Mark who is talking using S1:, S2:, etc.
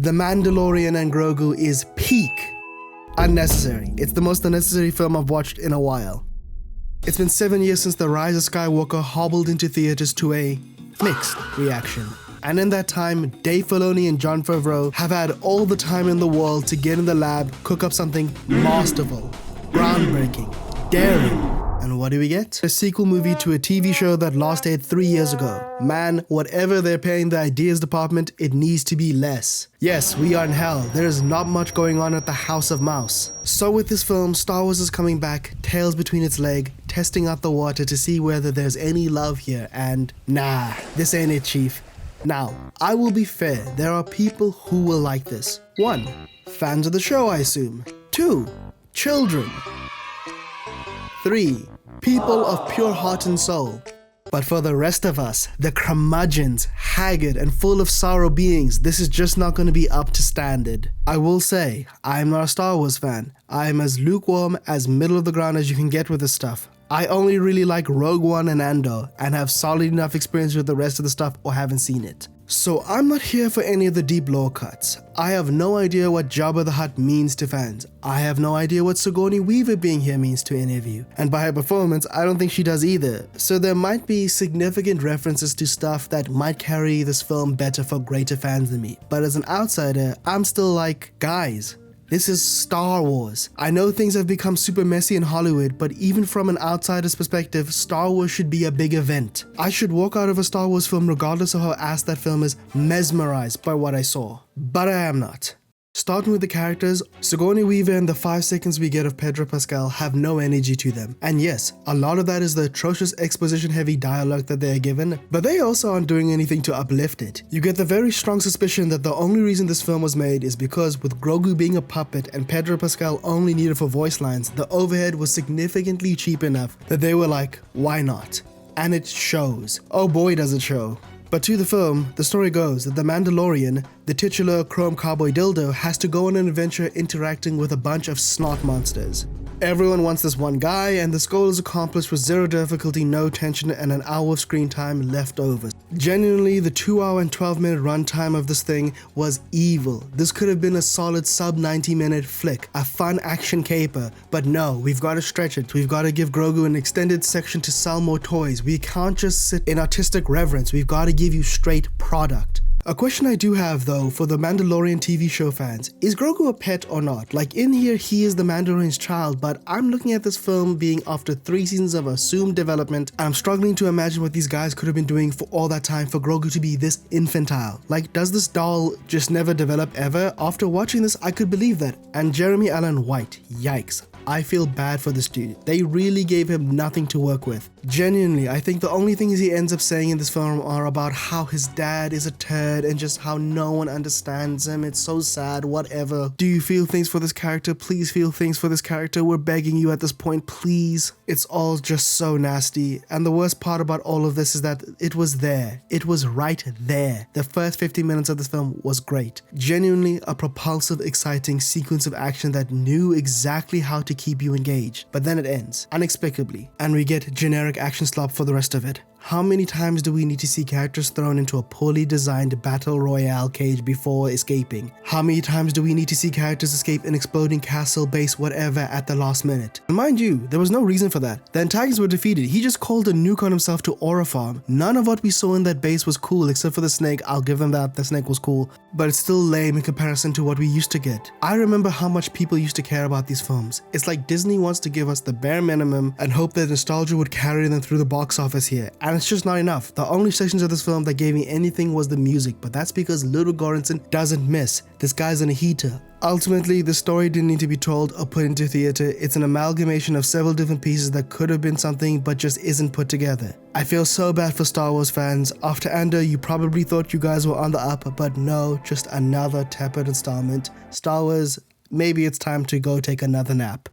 S1: The Mandalorian and Grogu is peak unnecessary. It's the most unnecessary film I've watched in a while. It's been 7 years since The Rise of Skywalker hobbled into theaters to a mixed reaction. And in that time, Dave Filoni and Jon Favreau have had all the time in the world to get in the lab, cook up something masterful, groundbreaking, daring. And what do we get? A sequel movie to a TV show that last aired 3 years ago. Man, whatever they're paying the ideas department, it needs to be less. Yes, we are in hell. There is not much going on at the House of Mouse. So with this film, Star Wars is coming back, tails between its leg, testing out the water to see whether there's any love here, and nah, this ain't it, chief. Now, I will be fair, there are people who will like this. 1. Fans of the show, I assume. 2. Children. 3. People of pure heart and soul. But for the rest of us, the curmudgeons, haggard and full of sorrow beings, this is just not going to be up to standard. I will say, I am not a Star Wars fan. I am as lukewarm, as middle of the ground as you can get with this stuff. I only really like Rogue One and Andor, and have solid enough experience with the rest of the stuff or haven't seen it. So I'm not here for any of the deep lore cuts. I have no idea what Jabba the Hutt means to fans. I have no idea what Sigourney Weaver being here means to any of you. And by her performance, I don't think she does either. So there might be significant references to stuff that might carry this film better for greater fans than me. But as an outsider, I'm still like, guys, this is Star Wars. I know things have become super messy in Hollywood, but even from an outsider's perspective, Star Wars should be a big event. I should walk out of a Star Wars film regardless of how ass that film is, mesmerized by what I saw. But I am not. Starting with the characters, Sigourney Weaver and the 5 seconds we get of Pedro Pascal have no energy to them. And yes, a lot of that is the atrocious exposition-heavy dialogue that they are given, but they also aren't doing anything to uplift it. You get the very strong suspicion that the only reason this film was made is because with Grogu being a puppet and Pedro Pascal only needed for voice lines, the overhead was significantly cheap enough that they were like, why not? And it shows. Oh boy does it show. But to the film, the story goes that the Mandalorian, the titular chrome cowboy dildo, has to go on an adventure interacting with a bunch of snot monsters. Everyone wants this one guy, and this goal is accomplished with 0 difficulty, no tension, and an hour of screen time left over. Genuinely, the 2 hour and 12-minute runtime of this thing was evil. This could have been a solid sub 90-minute flick, a fun action caper, but no, we've got to stretch it. We've got to give Grogu an extended section to sell more toys. We can't just sit in artistic reverence. We've got to give you straight product. A question I do have though for the Mandalorian TV show fans, is Grogu a pet or not? Like in here he is the Mandalorian's child, but I'm looking at this film being after 3 seasons of assumed development, and I'm struggling to imagine what these guys could have been doing for all that time for Grogu to be this infantile. Like, does this doll just never develop ever? After watching this, I could believe that. And Jeremy Allen White, yikes. I feel bad for this dude. They really gave him nothing to work with. Genuinely, I think the only things he ends up saying in this film are about how his dad is a turd and just how no one understands him. It's so sad, whatever. Do you feel things for this character? Please feel things for this character. We're begging you at this point, please. It's all just so nasty. And the worst part about all of this is that it was there. It was right there. The first 50 minutes of this film was great. Genuinely a propulsive, exciting sequence of action that knew exactly how to keep you engaged. But then it ends, unexplicably, and we get generic action slop for the rest of it. How many times do we need to see characters thrown into a poorly designed battle royale cage before escaping? How many times do we need to see characters escape an exploding castle, base, whatever at the last minute? And mind you, there was no reason for that. The antagonists were defeated. He just called a nuke on himself to Aura Farm. None of what we saw in that base was cool except for the snake. I'll give him that, the snake was cool, but it's still lame in comparison to what we used to get. I remember how much people used to care about these films. It's like Disney wants to give us the bare minimum and hope that nostalgia would carry them through the box office here. And it's just not enough. The only sections of this film that gave me anything was the music, but that's because Ludwig Göransson doesn't miss. This guy's in a heater. Ultimately, the story didn't need to be told or put into theater. It's an amalgamation of several different pieces that could have been something but just isn't put together. I feel so bad for Star Wars fans. After Andor, you probably thought you guys were on the up, but no, just another tepid installment. Star Wars, maybe it's time to go take another nap.